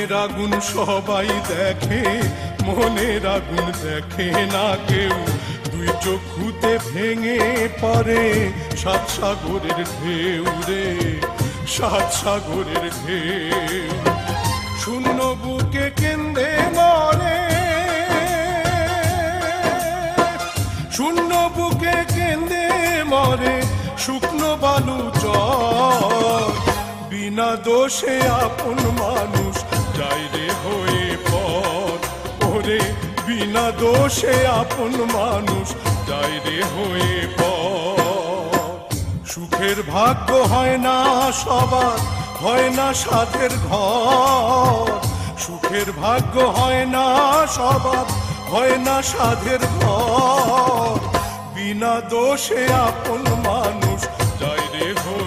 মনের আগুন সবাই দেখে, মনের আগুন দেখে না কেউ। দুই চক্ষুতে ভেঙে পড়ে সাত সাগরের ঢেউ রে, সাত সাগরের ঢেউ। শূন্য বুকে কেঁদে মরে, শূন্য বুকে কেঁদে মরে শুকনো বালু চর। বিনা দোষে আপন মানুষ যায় রে হয়ে পর, ওরে বিনা দোষে আপন মানুষ যায় রে হয়ে পর। সুখের ভাগ্য হয় না সবার, হয় না সাধের ঘর। সুখের ভাগ্য হয় না সবার, হয় না সাধের ঘর। বিনা দোষে আপন মানুষ যায় রে হয়ে